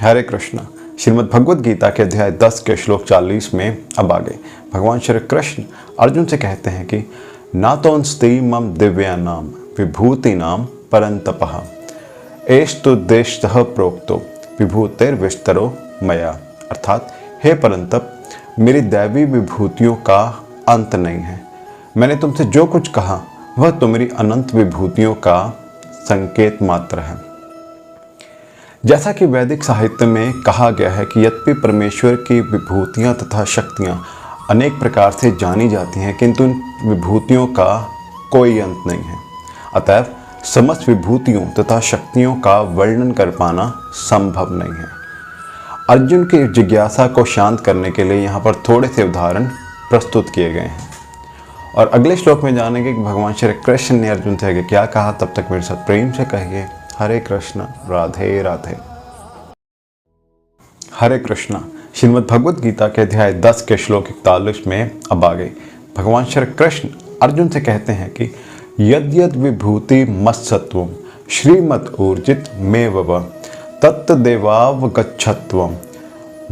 हरे कृष्णा। श्रीमद् भगवद गीता के अध्याय 10 के श्लोक 40 में अब आगे भगवान श्री कृष्ण अर्जुन से कहते हैं कि नातोंस्ति मम दिव्यानाम विभूतिनाम परंतपः एस्तुद्देश्यतः प्रोक्तो विभूतिर्विस्तरो मया। अर्थात हे परंतप, मेरी दैवी विभूतियों का अंत नहीं है। मैंने तुमसे जो कुछ कहा वह तो मेरी अनंत विभूतियों का संकेत मात्र है। जैसा कि वैदिक साहित्य में कहा गया है कि यद्यपि परमेश्वर की विभूतियां तथा शक्तियां अनेक प्रकार से जानी जाती हैं, किंतु उन विभूतियों का कोई अंत नहीं है। अतएव समस्त विभूतियों तथा शक्तियों का वर्णन कर पाना संभव नहीं है। अर्जुन की जिज्ञासा को शांत करने के लिए यहाँ पर थोड़े से उदाहरण प्रस्तुत किए गए हैं और अगले श्लोक में जानेंगे कि भगवान श्री कृष्ण ने अर्जुन से आगे क्या कहा। तब तक मेरे साथ प्रेम से कहिए हरे कृष्ण राधे राधे। हरे कृष्णा। श्रीमद् भगवद गीता के अध्याय 10 के श्लोक 41 में अब आगे भगवान श्री कृष्ण अर्जुन से कहते हैं कि यद्यद विभूति मत्सत्वम श्रीमत् ऊर्जित में वव तत्तदेवावगच्छत्वम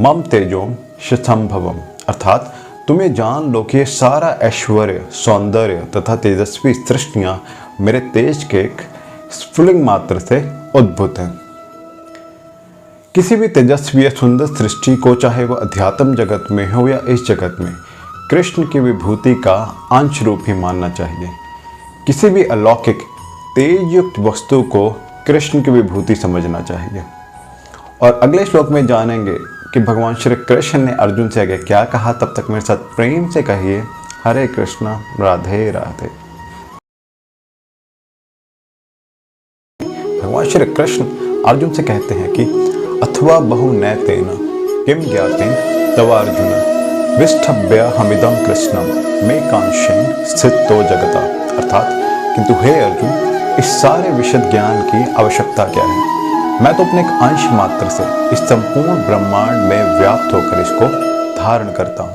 मम तेजोम शतंभवम। अर्थात तुम्हें जान लो कि ये सारा ऐश्वर्य, सौंदर्य तथा तेजस्वी सृष्टियाँ मेरे तेज के एक स्फुलिंग मात्र से उद्भूत हैं। किसी भी तेजस्वी या सुंदर सृष्टि को, चाहे वह अध्यात्म जगत में हो या इस जगत में, कृष्ण की विभूति का अंश रूप ही मानना चाहिए। किसी भी अलौकिक तेज युक्त वस्तु को कृष्ण की विभूति समझना चाहिए। और अगले श्लोक में जानेंगे कि भगवान श्री कृष्ण ने अर्जुन से आगे क्या कहा। तब तक मेरे साथ प्रेम से कहिए हरे कृष्णा राधे राधे। भगवान श्री कृष्ण अर्जुन से कहते हैं कि अथवा बहु नैतेन किम ज्ञातेन तव अर्जुन विष्ठभ्य हमिदम कृष्णम मे कांक्षेन स्थितो जगता। अर्थात किंतु हे अर्जुन, इस सारे विशद ज्ञान की आवश्यकता क्या है? मैं तो अपने एक अंश मात्र से इस संपूर्ण ब्रह्मांड में व्याप्त होकर इसको धारण करता हूँ।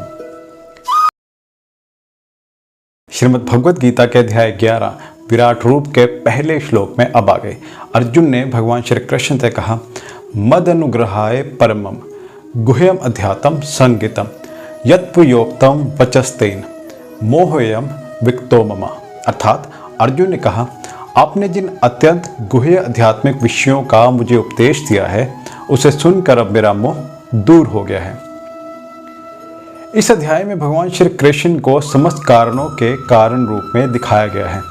श्रीमद् भगवद गीता के अध्याय 11 विराट रूप के पहले श्लोक में अब आ गए अर्जुन ने भगवान श्री कृष्ण से कहा मद अनुग्रहाय परमम गुह्यम अध्यात्म संगीतम यत्पुयोक्तम वचस्तेन मोहयम विक्तो मम। अर्थात अर्जुन ने कहा, आपने जिन अत्यंत गुह्य आध्यात्मिक विषयों का मुझे उपदेश दिया है उसे सुनकर अब मेरा मोह दूर हो गया है। इस अध्याय में भगवान श्री कृष्ण को समस्त कारणों के कारण रूप में दिखाया गया है।